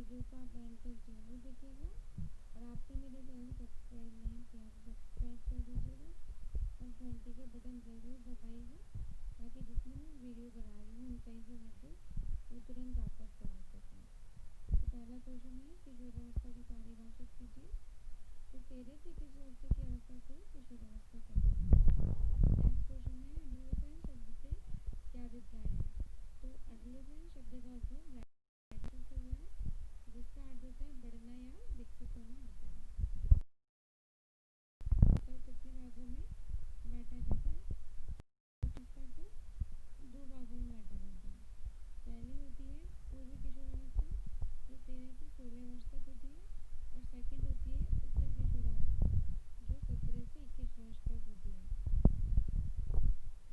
Video को आप and तक जरूर देखिएगा। और आपने मेरे चैनल सब्सक्राइब नहीं किया तो सब्सक्राइब कर दीजिएगा और घंटी का बटन ज़रूर दबाइएगा, ताकि जितनी मैं वीडियो बना रही हूँ कहीं से करके वो तुरंत आप तक पहुँच सके। तो पहला क्वेश्चन है, किशोरावस्था को पारिभाषित कीजिए। तो तेरह से 21 वर्ष तक की अवस्था को किशोरावस्था कहते हैं। नेक्स्ट क्वेश्चन है, एडोलेसेंस शब्द से क्या अभिप्राय है। तो एडोलेसेंस शब्द का उद्भव लैटिन से हुआ है, जिसका अर्थ होता है बढ़ना या विकसित होना होता है। तो कितने भागों में बांटा जाता है। अवस्था को दो भागों में बांटा जाता है। पहली होती है पूर्व किशोरावस्था, जो 13 से 16 वर्ष तक होती है, और सेकंड होती है उत्तर किशोरावस्था, जो 17 से 21 वर्ष तक होती है।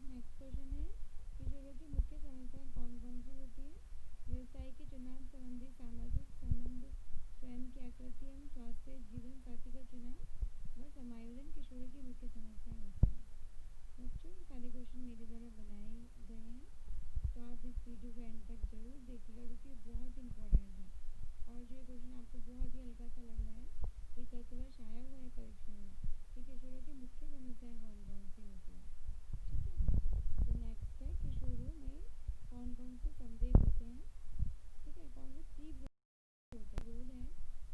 नेक्स्ट क्वेश्चन है, किशोरों की मुख्य समस्याएं कौन कौन सी होती है। व्यवसाय के चुनाव संबंधी, सामाजिक संबंध, स्वयं की आकृति एवं स्वास्थ्य, जीवन साथी का चुनाव व समायोजन किशोरों की मुख्य समस्याएं होती हैं। बच्चों, ये सारे क्वेश्चन मेरे द्वारा बनाए गए हैं, तो आप इस वीडियो को एंड तक जरूर देखिएगा, क्योंकि बहुत इंपॉर्टेंट है। और जो ये क्वेश्चन आपको बहुत ही हल्का सा लग रहा है, ये सर्कुलर आया हुआ है परीक्षा में कि किशोरों की मुख्य समस्याएं कौन कौन सी होती हैं। ठीक है। तो नेक्स्ट है, किशोरों में कौन कौन से संवेग होते हैं। ठीक है, कौन से तीव्र होते हैं। क्रोध है,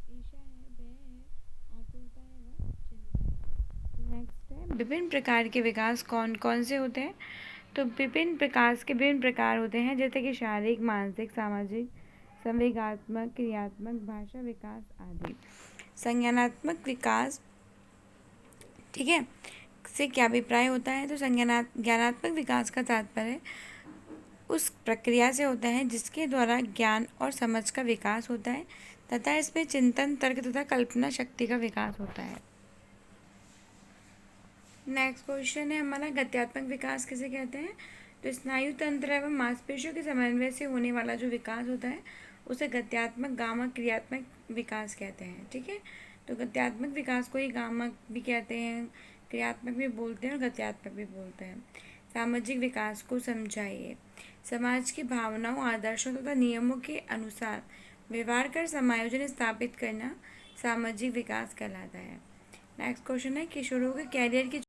ईर्ष्या है, भय है, आकुलता है व चिंता है। तो नेक्स्ट है, विभिन्न प्रकार के विकास कौन कौन से होते हैं। तो विभिन्न विकास के विभिन्न प्रकार होते हैं, जैसे कि शारीरिक, मानसिक, सामाजिक, संवेगात्मक, क्रियात्मक, भाषा विकास आदि। संज्ञानात्मक विकास, ठीक है, से क्या अभिप्राय होता है। तो ज्ञानात्मक विकास का तात्पर्य उस प्रक्रिया से होता है जिसके द्वारा ज्ञान और समझ का विकास होता है तथा इसमें चिंतन, तर्क तथा कल्पना शक्ति का विकास होता है। नेक्स्ट क्वेश्चन है हमारा, गत्यात्मक विकास किसे कहते हैं। तो स्नायु तंत्र एवं मांसपेशियों के समन्वय से होने वाला जो विकास होता है उसे गत्यात्मक, गामक, क्रियात्मक विकास कहते हैं। ठीक है, तो गत्यात्मक विकास को ही गामक भी कहते हैं, क्रियात्मक भी बोलते हैं और गत्यात्मक भी बोलते हैं। सामाजिक विकास को समझाइए। समाज की भावनाओं, आदर्शों तथा नियमों के अनुसार व्यवहार कर समायोजन स्थापित करना सामाजिक विकास कहलाता है। नेक्स्ट क्वेश्चन है, किशोरों के कैरियर की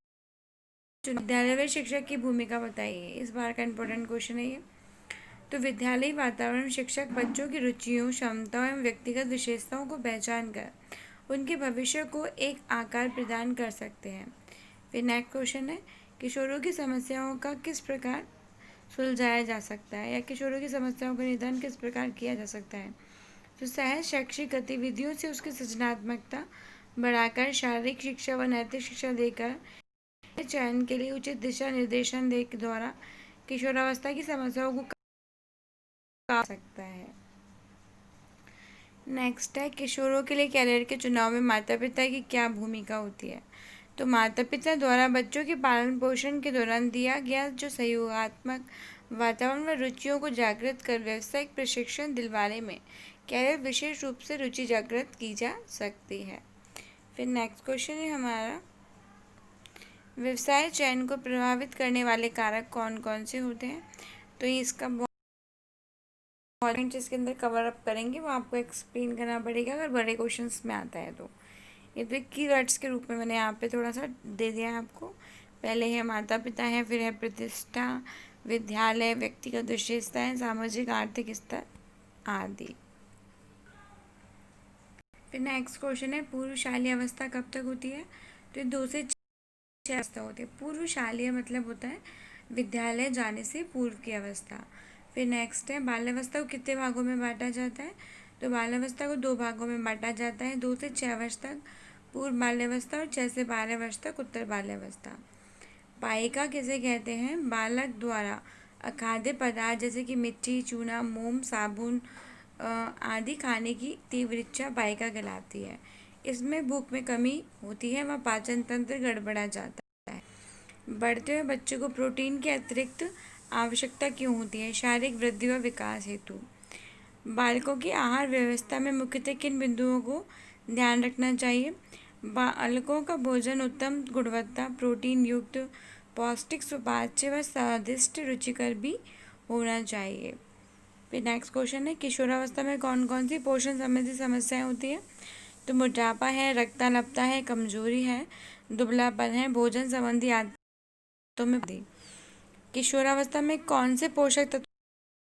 विद्यालय में शिक्षक की भूमिका बताइए। इस बार का इम्पोर्टेंट क्वेश्चन है ये। तो विद्यालयी वातावरण शिक्षक बच्चों की रुचियों, क्षमताओं एवं व्यक्तिगत विशेषताओं को पहचान कर उनके भविष्य को एक आकार प्रदान कर सकते हैं। फिर नेक्स्ट क्वेश्चन है, किशोरों की समस्याओं का किस प्रकार सुलझाया जा सकता है, या किशोरों की समस्याओं का निदान किस प्रकार किया जा सकता है। तो सहज शैक्षिक गतिविधियों से उसकी सृजनात्मकता बढ़ाकर शारीरिक शिक्षा व नैतिक शिक्षा देकर चयन के लिए उचित दिशा निर्देशन दे द्वारा किशोरावस्था की समस्याओं को कम सकता है। नेक्स्ट है, किशोरों के लिए कैरियर के चुनाव में माता पिता की क्या भूमिका होती है। तो माता पिता द्वारा बच्चों के पालन पोषण के दौरान दिया गया जो सहयोगात्मक वातावरण व रुचियों को जागृत कर व्यावसायिक प्रशिक्षण दिलवाने में कैरियर विशेष रूप से रुचि जागृत की जा सकती है। फिर नेक्स्ट क्वेश्चन है हमारा, व्यवसाय चयन को प्रभावित करने वाले कारक कौन कौन से होते हैं। तो ये इसका पॉइंट्स इसके अंदर कवर अप करेंगे, वो आपको एक्सप्लेन करना पड़ेगा अगर बड़े क्वेश्चंस में आता है। तो ये तो कीवर्ड्स के रूप में मैंने यहाँ पे थोड़ा सा दे दिया है आपको। पहले है माता पिता है, फिर है प्रतिष्ठा, विद्यालय, व्यक्तिगत विशेषताएं, सामाजिक आर्थिक स्तर आदि। फिर नेक्स्ट क्वेश्चन है, पूर्वशाली अवस्था कब तक होती है। तो 2 से 6 अवस्था होती है। पूर्वशालीय मतलब होता है विद्यालय जाने से पूर्व की अवस्था। फिर नेक्स्ट है, बाल्यावस्था को कितने भागों में बांटा जाता है। तो बाल्यावस्था को 2 भागों में बांटा जाता है, 2 से 6 वर्ष तक पूर्व बाल्यावस्था और 6 से 12 वर्ष तक उत्तर बाल्यावस्था। पायिका किसे कहते हैं, बालक द्वारा अखाद्य पदार्थ जैसे कि मिट्टी, चूना, मोम, साबुन आदि खाने की तीव्र इच्छा पायिका कहलाती है। इसमें भूख में कमी होती है व पाचन तंत्र गड़बड़ा जाता है। बढ़ते हुए बच्चे को प्रोटीन के अतिरिक्त आवश्यकता क्यों होती है, शारीरिक वृद्धि व विकास हेतु। बालकों की आहार व्यवस्था में मुख्यतः किन बिंदुओं को ध्यान रखना चाहिए। बालकों का भोजन उत्तम गुणवत्ता, प्रोटीन युक्त, पौष्टिक, सुपाच्य व स्वादिष्ट रुचिकर भी होना चाहिए। फिर नेक्स्ट क्वेश्चन है, किशोरावस्था में कौन कौन सी पोषण संबंधी समस्याएं होती है? तो मोटापा है, रक्ताल्पता है, कमजोरी है, दुबलापन है, भोजन संबंधी आदतों में वृद्धि। किशोरावस्था में कौन से पोषक तत्वों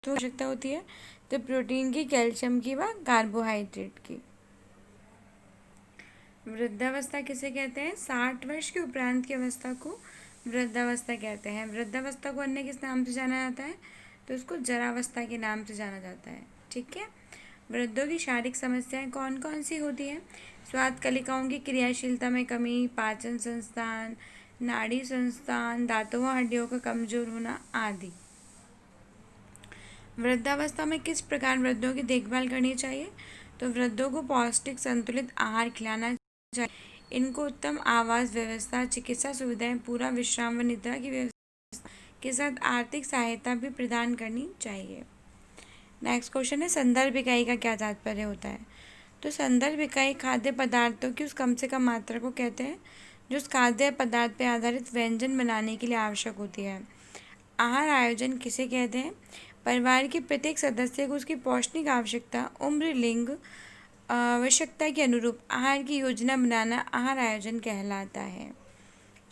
की आवश्यकता होती है? तो प्रोटीन की, कैल्शियम की व कार्बोहाइड्रेट की। वृद्धावस्था किसे कहते हैं? 60 वर्ष के उपरांत की अवस्था को वृद्धावस्था कहते हैं। वृद्धावस्था को अन्य किस नाम से जाना जाता है? तो उसको जरावस्था के नाम से जाना जाता है। ठीक है। वृद्धों की शारीरिक समस्याएं कौन कौन सी होती हैं? स्वाद कलिकाओं की क्रियाशीलता में कमी, पाचन संस्थान, नाड़ी संस्थान, दांतों व हड्डियों का कमजोर होना आदि। वृद्धावस्था में किस प्रकार वृद्धों की देखभाल करनी चाहिए? तो वृद्धों को पौष्टिक संतुलित आहार खिलाना चाहिए। इनको उत्तम आवास व्यवस्था, चिकित्सा सुविधाएं, पूरा विश्राम व निद्रा की व्यवस्था के साथ आर्थिक सहायता भी प्रदान करनी चाहिए। नेक्स्ट क्वेश्चन है, संदर्भ इकाई का क्या तात्पर्य होता है? तो संदर्भ इकाई खाद्य पदार्थों की उस कम से कम मात्रा को कहते हैं जो उस खाद्य पदार्थ पर आधारित व्यंजन बनाने के लिए आवश्यक होती है। आहार आयोजन किसे कहते हैं? परिवार के प्रत्येक सदस्य को उसकी पौष्टिक आवश्यकता, उम्र, लिंग, आवश्यकता के अनुरूप आहार की योजना बनाना आहार आयोजन कहलाता है।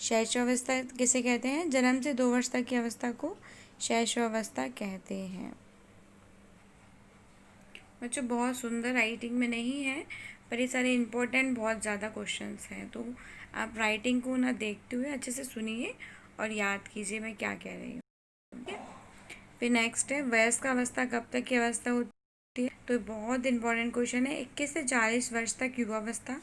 शैशवावस्था किसे कहते हैं? जन्म से 2 वर्ष तक की अवस्था को शैशवावस्था कहते हैं। बच्चों बहुत सुंदर राइटिंग में नहीं है, पर ये सारे इम्पोर्टेंट बहुत ज़्यादा क्वेश्चंस हैं, तो आप राइटिंग को ना देखते हुए अच्छे से सुनिए और याद कीजिए मैं क्या कह रही हूँ। फिर नेक्स्ट है, वयस्क अवस्था कब तक की अवस्था होती है? तो बहुत इंपॉर्टेंट क्वेश्चन है। 21 से 40 वर्ष तक युवावस्था,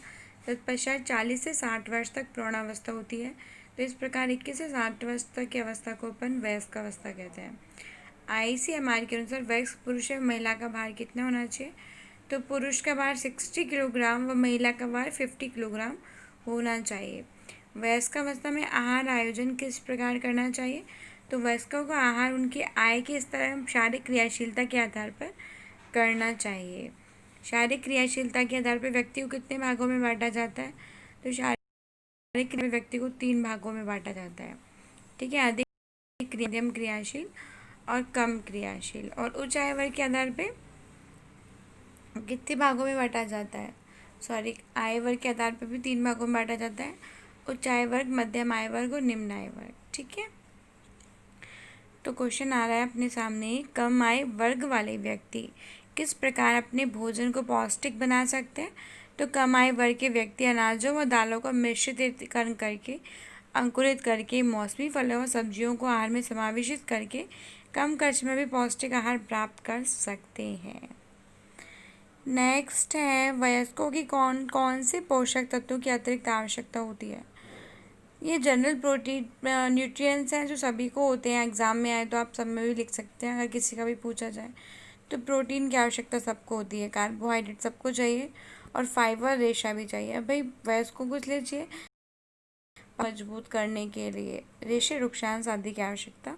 तत्पश्चात 40 से 60 वर्ष तक प्रौढ़ावस्था होती है। तो इस प्रकार 21 से 60 वर्ष तक की अवस्था को अपन वयस्क अवस्था कहते हैं। ICMR के अनुसार वयस्क पुरुष या महिला का भार कितना होना चाहिए? तो पुरुष का भार 60 किलोग्राम व महिला का भार 50 किलोग्राम होना चाहिए। वयस्क अवस्था में आहार आयोजन किस प्रकार करना चाहिए? तो वयस्कों का आहार उनकी आय के स्तर एवं शारीरिक क्रियाशीलता के आधार पर करना चाहिए। शारीरिक क्रियाशीलता के आधार पर व्यक्ति को कितने भागों में बांटा जाता है? तो शारीरिक व्यक्ति को 3 भागों में बांटा जाता है। ठीक है, अधिक मध्यम क्रियाशील और कम क्रियाशील। और उच्च आय वर्ग के आधार पे कितने भागों में बांटा जाता है? आय वर्ग के आधार पर भी 3 भागों में बांटा जाता है, उच्च आय वर्ग, मध्यम आय वर्ग और निम्न आय वर्ग। ठीक है, तो क्वेश्चन आ रहा है अपने सामने, कम आय वर्ग वाले व्यक्ति किस प्रकार अपने भोजन को पौष्टिक बना सकते हैं? तो कम आय वर्ग के व्यक्ति अनाजों व दालों का मिश्रितकरण करके, अंकुरित करके, मौसमी फलों और सब्जियों को आहार में समावेशित करके कम खर्च में भी पौष्टिक आहार प्राप्त कर सकते हैं। नेक्स्ट है, वयस्कों की कौन कौन से पोषक तत्वों की अतिरिक्त आवश्यकता होती है? ये जनरल प्रोटीन न्यूट्रिएंट्स हैं जो सभी को होते हैं। एग्ज़ाम में आए तो आप सब में भी लिख सकते हैं अगर किसी का भी पूछा जाए। तो प्रोटीन की आवश्यकता सबको होती है, कार्बोहाइड्रेट सबको चाहिए और फाइबर, रेशा भी चाहिए। अब भाई वयस्कों को इसलिए चाहिए मजबूत करने के लिए रेशे, वृक्षांश आदि की आवश्यकता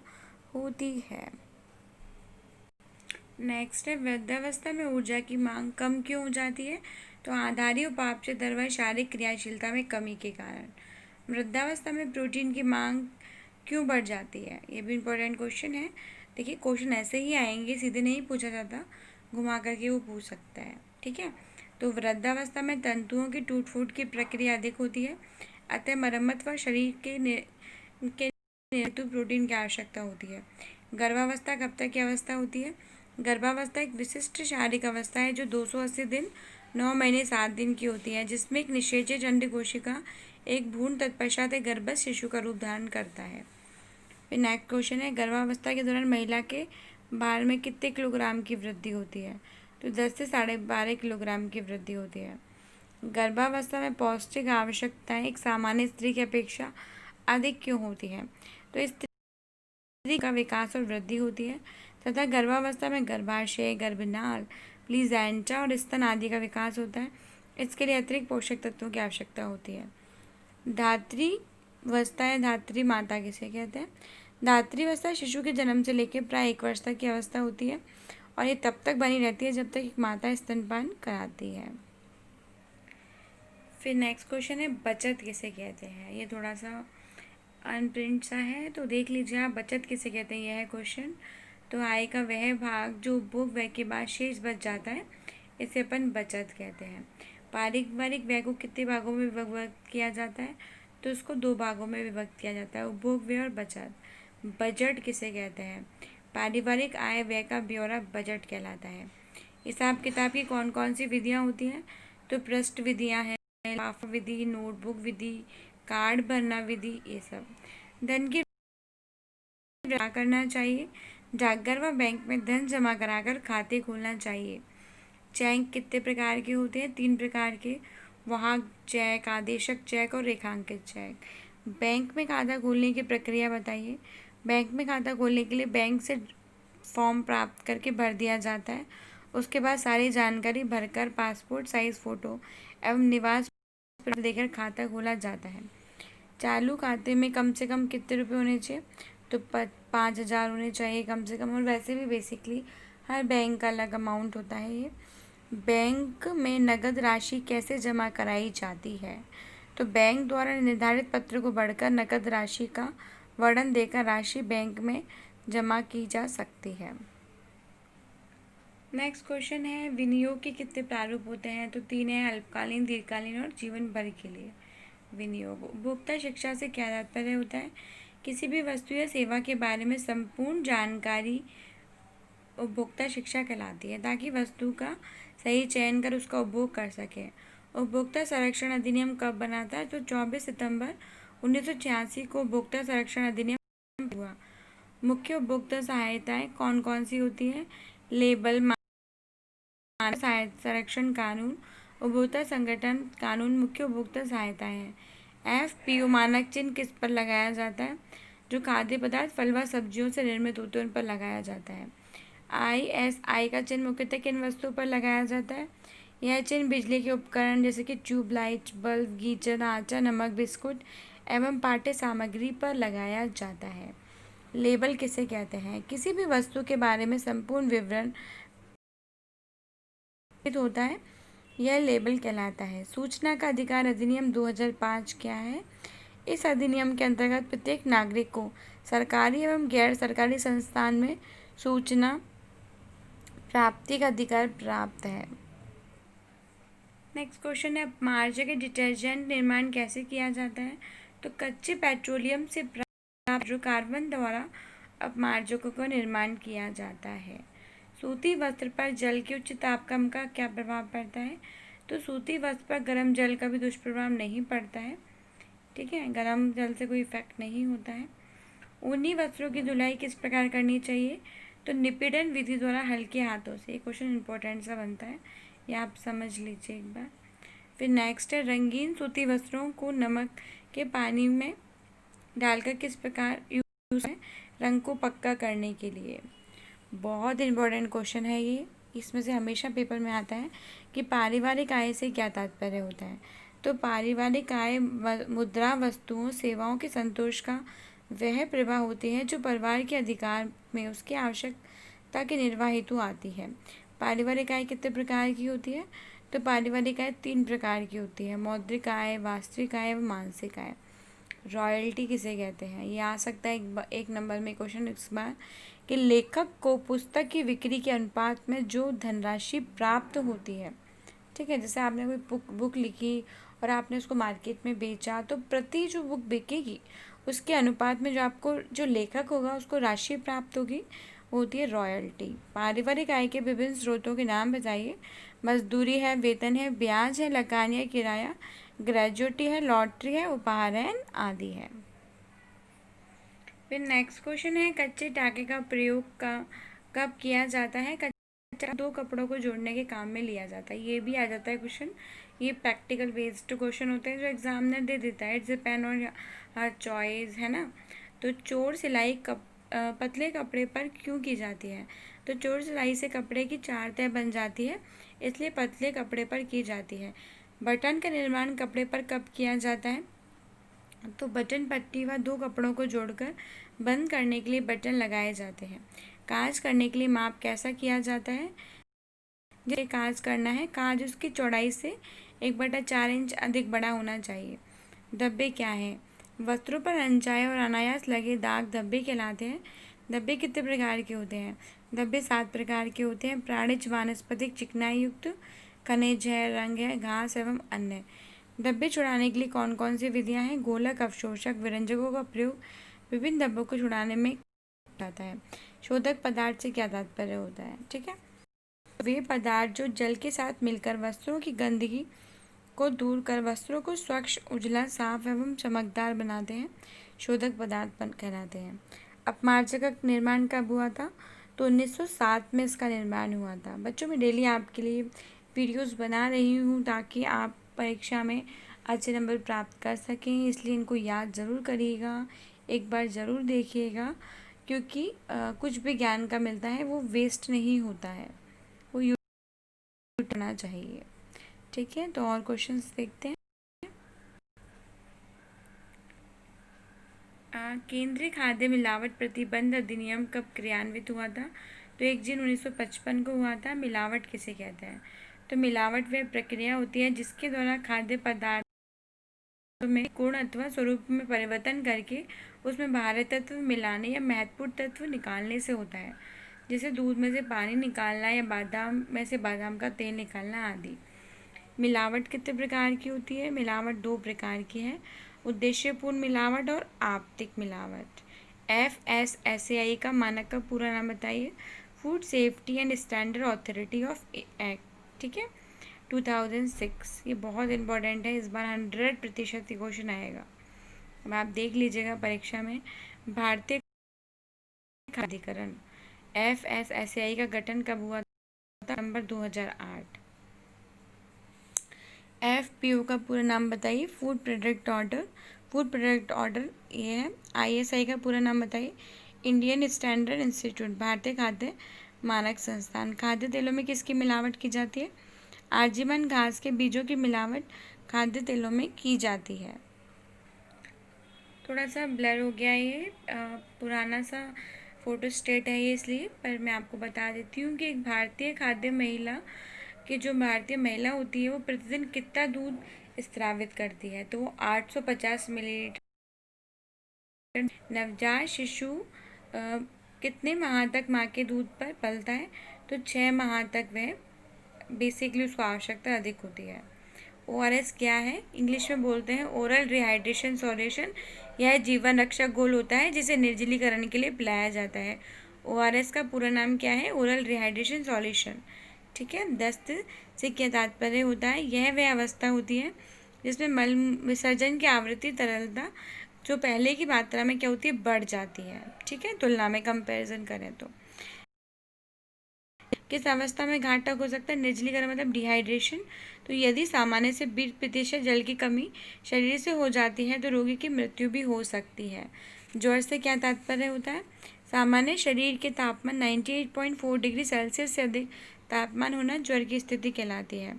होती है। नेक्स्ट है, वृद्धावस्था में ऊर्जा की मांग कम क्यों हो जाती है? तो आधारी उपापचय दर व शारीरिक क्रियाशीलता में कमी के कारण वृद्धावस्था में प्रोटीन की मांग क्यों बढ़ जाती है? ये भी इम्पोर्टेंट क्वेश्चन है। देखिए, क्वेश्चन ऐसे ही आएंगे, सीधे नहीं पूछा जाता, घुमा करके वो पूछ सकता है। ठीक है, तो वृद्धावस्था में तंतुओं की टूट फूट की प्रक्रिया अधिक होती है, अतः मरम्मत व शरीर के हेतु प्रोटीन की आवश्यकता होती है। गर्भावस्था कब तक की अवस्था होती है? गर्भावस्था एक विशिष्ट शारीरिक अवस्था है जो 280 दिन, 9 महीने 7 दिन की होती है, जिसमें एक निषेचन अंड कोशिका एक भ्रूण तत्पश्चात एक गर्भस्थ शिशु का रूप धारण करता है। फिर नेक्स्ट क्वेश्चन है, गर्भावस्था के दौरान महिला के भार में कितने किलोग्राम की वृद्धि होती है? तो 10 से 12.5 किलोग्राम की वृद्धि होती है। गर्भावस्था में पौष्टिक आवश्यकताएं एक सामान्य स्त्री की अपेक्षा अधिक क्यों होती हैं? तो स्त्री का विकास और वृद्धि होती है तथा गर्भावस्था में गर्भाशय, गर्भनाल, प्लीजेंटा और स्तन आदि का विकास होता है। इसके लिए अतिरिक्त पोषक तत्वों की आवश्यकता होती है। धात्री अवस्था या धात्री माता किसे कहते हैं? धात्री अवस्था शिशु के जन्म से लेकर प्राय 1 वर्ष तक की अवस्था होती है और ये तब तक बनी रहती है जब तक एक माता स्तनपान कराती है। फिर नेक्स्ट क्वेश्चन है, बचत किसे कहते हैं? ये थोड़ा सा अनप्रिंट सा है तो देख लीजिए आप, बचत किसे कहते हैं, यह है क्वेश्चन। तो आय का वह भाग जो उपभोग व्यय के बाद शेष बच जाता है, इसे अपन बचत कहते हैं। पारिवारिक व्यय को कितने भागों में विभक्त किया जाता है? तो उसको 2 भागों में विभक्त किया जाता है, उपभोग व्यय और बचत। बजट किसे कहते हैं? पारिवारिक आय व्यय का ब्यौरा बजट कहलाता है। हिसाब किताब की कौन कौन सी विधियाँ होती हैं? तो पृष्ठ विधियाँ हैं, लिफाफा विधि, नोटबुक विधि, कार्ड भरना विधि, ये सब। धन की जमा करना चाहिए, डाकघर व बैंक में धन जमा कराकर खाते खोलना चाहिए। चेक कितने प्रकार के होते हैं? 3 प्रकार के, वाहक चेक, आदेशक चेक और रेखांकित चेक। बैंक में खाता खोलने की प्रक्रिया बताइए। बैंक में खाता खोलने के लिए बैंक से फॉर्म प्राप्त करके भर दिया जाता है। उसके बाद सारी जानकारी भरकर पासपोर्ट साइज फ़ोटो एवं निवास देकर खाता खोला जाता है। चालू खाते में कम से कम कितने रुपए होने चाहिए? तो 5,000 होने चाहिए कम से कम। और वैसे भी बेसिकली हर बैंक का अलग अमाउंट होता है। ये बैंक में नगद राशि कैसे जमा कराई जाती है? तो बैंक द्वारा निर्धारित पत्र को बढ़कर नकद राशि का वर्णन देकर राशि बैंक में जमा की जा सकती है। नेक्स्ट क्वेश्चन है, विनियोग के कितने प्रारूप होते हैं? तो 3 है, अल्पकालीन, दीर्घकालीन और जीवन भर के लिए। विनियोग। उपभोक्ता शिक्षा से क्या तात्पर्य होता है? किसी भी वस्तु या सेवा के बारे में संपूर्ण जानकारी उपभोक्ता शिक्षा कहलाती है, ताकि वस्तु का सही चयन कर उसका उपभोग कर सके। उपभोक्ता संरक्षण अधिनियम कब बना था? तो 24 सितंबर 1986 को उपभोक्ता संरक्षण अधिनियम हुआ। मुख्य उपभोक्ता सहायताएं कौन कौन सी होती हैं? लेबल, मानक संरक्षण कानून, उपभोक्ता संगठन कानून मुख्य उपभोक्ता सहायताएं हैं। FPO मानक चिन्ह किस पर लगाया जाता है? जो खाद्य पदार्थ, फल व सब्जियों से निर्मित होते हैं उन पर लगाया जाता है। ISI का चिन्ह मुख्यतः किन वस्तुओं पर लगाया जाता है? यह चिन्ह बिजली के उपकरण जैसे कि ट्यूबलाइट, बल्ब, गीजर, आटा, नमक, बिस्कुट एवं पाठ्य सामग्री पर लगाया जाता है। लेबल किसे कहते हैं? किसी भी वस्तु के बारे में संपूर्ण विवरण होता है, यह लेबल कहलाता है। सूचना का अधिकार अधिनियम 2005 क्या है? इस अधिनियम के अंतर्गत प्रत्येक नागरिक को सरकारी एवं गैर सरकारी संस्थान में सूचना प्राप्ति का अधिकार प्राप्त है। नेक्स्ट क्वेश्चन है, अपमार्जक डिटर्जेंट निर्माण कैसे किया जाता है? तो कच्चे पेट्रोलियम से प्राप्त हाइड्रोकार्बन द्वारा अपमार्जकों का निर्माण किया जाता है। सूती वस्त्र पर जल के उच्च तापक्रम का क्या प्रभाव पड़ता है? तो सूती वस्त्र पर गर्म जल का भी दुष्प्रभाव नहीं पड़ता है। ठीक है, गर्म जल से कोई इफेक्ट नहीं होता है। ऊनी वस्त्रों की धुलाई किस प्रकार करनी चाहिए? तो निपीड़न विधि द्वारा हल्के हाथों से। ये क्वेश्चन इंपॉर्टेंट सा बनता है, ये आप समझ लीजिए एक बार। फिर नेक्स्ट है, रंगीन सूती वस्त्रों को नमक के पानी में डालकर किस प्रकार यूज है रंग को पक्का करने के लिए। बहुत इंपॉर्टेंट क्वेश्चन है ये, इसमें से हमेशा पेपर में आता है कि पारिवारिक आय से क्या तात्पर्य होता है। तो पारिवारिक आय मुद्रा, वस्तुओं, सेवाओं के संतोष का वह प्रवाह होती है जो परिवार के अधिकार में उसकी आवश्यकता के निर्वाह हेतु आती है। पारिवारिक आय कितने प्रकार की होती है? तो पारिवारिक आय 3 प्रकार की होती है, मौद्रिक आय, वास्तविक आय व मानसिक आय। रॉयल्टी किसे कहते हैं? ये आ सकता है एक नंबर में क्वेश्चन इस बार, कि लेखक को पुस्तक की बिक्री के अनुपात में जो धनराशि प्राप्त होती है। ठीक है, जैसे आपने कोई बुक लिखी और आपने उसको मार्केट में बेचा, तो प्रति जो बुक बिकेगी उसके अनुपात में जो आपको जो लेखक होगा उसको राशि प्राप्त होगी, वो होती है रॉयल्टी। पारिवारिक आय के विभिन्न स्रोतों के नाम बताइए। मजदूरी है, वेतन है, ब्याज है, लगान है, किराया, ग्रेजुएटी है, लॉटरी है, उपहार है आदि है। फिर नेक्स्ट क्वेश्चन है, कच्चे टाके का प्रयोग कब किया जाता है? कच्चा 2 कपड़ों को जोड़ने के काम में लिया जाता है। ये भी आ जाता है क्वेश्चन, ये प्रैक्टिकल बेस्ड क्वेश्चन होते हैं जो एग्जामिनर दे देता है। It's depend on her choice, है ना। तो चोर सिलाई पतले कपड़े पर क्यों की जाती है? तो चोर सिलाई से कपड़े की 4 तह बन जाती है, इसलिए पतले कपड़े पर की जाती है। बटन का निर्माण कपड़े पर कब किया जाता है? तो बटन पट्टी व 2 कपड़ों को जोड़कर बंद करने के लिए बटन लगाए जाते हैं। काज करने के लिए माप कैसा किया जाता है? जिसे काज करना है, काज उसकी चौड़ाई से 1/4 इंच अधिक बड़ा होना चाहिए। धब्बे क्या है? वस्त्रों पर अनचाहे और अनायास लगे दाग धब्बे कहलाते हैं। धब्बे कितने प्रकार के होते हैं? धब्बे 7 प्रकार के होते हैं। प्राणिज, वानस्पतिक, चिकनाई युक्त, खनिज है, रंग है, घास एवं अन्य। धब्बे छुड़ाने के लिए कौन कौन सी विधियां हैं? गोलक, अवशोषक, विरंजकों का प्रयोग विभिन्न धब्बों को छुड़ाने में जाता है। शोधक पदार्थ से क्या तात्पर्य होता है? ठीक है, वे पदार्थ जो जल के साथ मिलकर वस्त्रों की गंदगी को दूर कर वस्त्रों को स्वच्छ, उजला, साफ एवं चमकदार बनाते हैं, शोधक पदार्थ कहलाते हैं। अपमार्जक का निर्माण कब हुआ था? तो 1907 में इसका निर्माण हुआ था। बच्चों, मैं डेली आपके लिए वीडियोस बना रही हूँ ताकि आप परीक्षा में अच्छे नंबर प्राप्त कर सकें, इसलिए इनको याद ज़रूर करिएगा, एक बार ज़रूर देखिएगा, क्योंकि कुछ भी ज्ञान का मिलता है वो वेस्ट नहीं होता है, वो यूज करना चाहिए। ठीक है, तो और क्वेश्चंस देखते हैं। केंद्रीय खाद्य मिलावट प्रतिबंध अधिनियम कब क्रियान्वित हुआ था? तो 1 जून 1955 को हुआ था। मिलावट किसे कहते हैं? तो मिलावट वह प्रक्रिया होती है जिसके द्वारा खाद्य पदार्थों में गुण अथवा स्वरूप में परिवर्तन करके उसमें बाहरी तत्व मिलाने या महत्वपूर्ण तत्व निकालने से होता है, जैसे दूध में से पानी निकालना या बादाम में से बादाम का तेल निकालना आदि। मिलावट कितने प्रकार की होती है? मिलावट 2 प्रकार की है, उद्देश्यपूर्ण मिलावट और आपतिक मिलावट। FSSAI का मानक का पूरा नाम बताइए। Food safety and standard authority of act, ठीक है, 2006। ये बहुत इंपॉर्टेंट है, इस बार 100% क्वेश्चन आएगा। अब आप देख लीजिएगा परीक्षा में। भारतीय खाद्याधिकरण FSSAI का गठन कब हुआ था? नवंबर 2008। FPO का पूरा नाम बताइए। Food product order. Food product order ये है। ISI का पूरा नाम बताइए। इंडियन स्टैंडर्ड इंस्टीट्यूट, भारतीय खाद्य मानक संस्थान। खाद्य तेलों में किसकी मिलावट की जाती है? आजीवन घास के बीजों की मिलावट खाद्य तेलों में की जाती है। थोड़ा सा ब्लर हो गया ये, पुराना सा फोटो स्टेट है ये, इसलिए, पर मैं आपको बता देती हूँ कि एक भारतीय खाद्य महिला कि जो भारतीय महिला होती है वो प्रतिदिन कितना दूध स्रावित करती है? तो वो 850 मिलीलीटर। नवजात शिशु कितने माह तक माँ के दूध पर पलता है? तो 6 माह तक वह बेसिकली उसको आवश्यकता अधिक होती है। ORS क्या है? इंग्लिश में बोलते हैं ओरल रिहाइड्रेशन सॉल्यूशन। यह जीवन रक्षक घोल होता है जिसे निर्जलीकरण के लिए पिलाया जाता है। ORS का पूरा नाम क्या है? Oral rehydration solution. ठीक है, दस्त से क्या तात्पर्य होता है? यह वह अवस्था होती है जिसमें मल विसर्जन की आवृत्ति तरलता जो पहले की मात्रा में क्या होती है? बढ़ जाती है। ठीक है, तुलना में कंपैरिजन करें तो। किस अवस्था में घातक हो सकता है? निर्जलीकरण मतलब डिहाइड्रेशन। तो यदि सामान्य से 20% जल की कमी शरीर से हो जाती है तो रोगी की मृत्यु भी हो सकती है। ज्वर से क्या तात्पर्य होता है? सामान्य शरीर के तापमान 98.4 डिग्री सेल्सियस से अधिक तापमान होना ज्वर की स्थिति कहलाती है।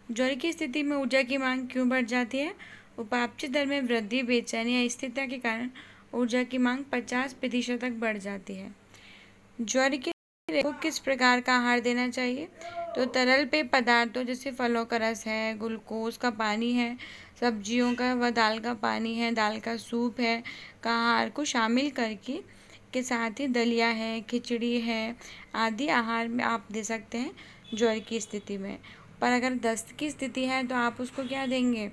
ज्वर की स्थिति में ऊर्जा की मांग क्यों बढ़ जाती है? उपापचय दर में वृद्धि, बेचैनी या स्थिरता के कारण ऊर्जा की मांग 50% तक बढ़ जाती है। ज्वर के को किस प्रकार का आहार देना चाहिए? तो तरल पेय पदार्थों जैसे फलों का रस है, ग्लूकोज का पानी है, सब्जियों का व दाल का पानी है, दाल का सूप है, का आहार को शामिल करके के साथ ही दलिया है, खिचड़ी है आदि आहार में आप दे सकते हैं ज्वर की स्थिति में। पर अगर दस्त की स्थिति है तो आप उसको क्या देंगे?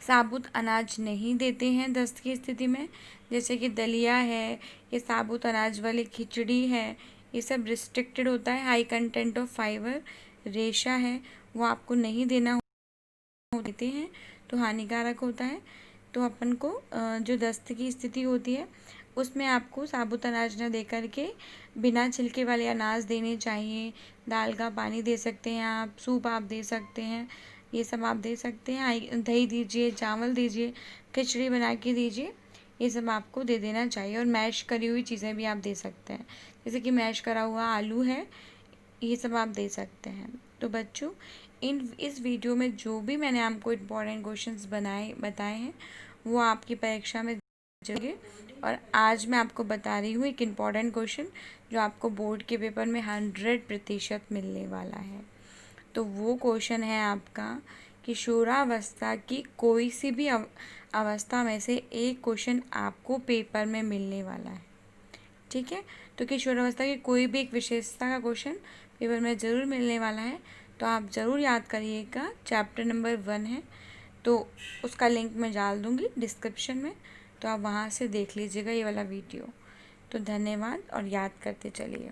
साबुत अनाज नहीं देते हैं दस्त की स्थिति में, जैसे कि दलिया है, ये साबुत अनाज वाली खिचड़ी है, ये सब रिस्ट्रिक्टेड होता है। हाई कंटेंट ऑफ फाइबर, रेशा है, वो आपको नहीं देना देते हैं तो हानिकारक होता है। तो अपन को जो दस्त की स्थिति होती है उसमें आपको साबुत अनाज न दे करके बिना छिलके वाले अनाज देने चाहिए। दाल का पानी दे सकते हैं आप, सूप आप दे सकते हैं, ये सब आप दे सकते हैं। दही दीजिए, चावल दीजिए, खिचड़ी बना के दीजिए, ये सब आपको दे देना चाहिए। और मैश करी हुई चीज़ें भी आप दे सकते हैं, जैसे कि मैश करा हुआ आलू है, ये सब आप दे सकते हैं। तो बच्चों, इस वीडियो में जो भी मैंने आपको इम्पोर्टेंट क्वेश्चंस बताए हैं वो आपकी परीक्षा में जगह। और आज मैं आपको बता रही हूँ एक इम्पॉर्टेंट क्वेश्चन जो आपको बोर्ड के पेपर में 100% मिलने वाला है। तो वो क्वेश्चन है आपका कि शोरावस्था की कोई सी भी अवस्था में से एक क्वेश्चन आपको पेपर में मिलने वाला है। ठीक है। तो किशोरावस्था की कोई भी एक विशेषता का क्वेश्चन पेपर में ज़रूर मिलने वाला है, तो आप ज़रूर याद करिएगा। चैप्टर नंबर 1 है, तो उसका लिंक मैं डाल दूँगी डिस्क्रिप्शन में, तो आप वहाँ से देख लीजिएगा ये वाला वीडियो। तो धन्यवाद और याद करते चलिए।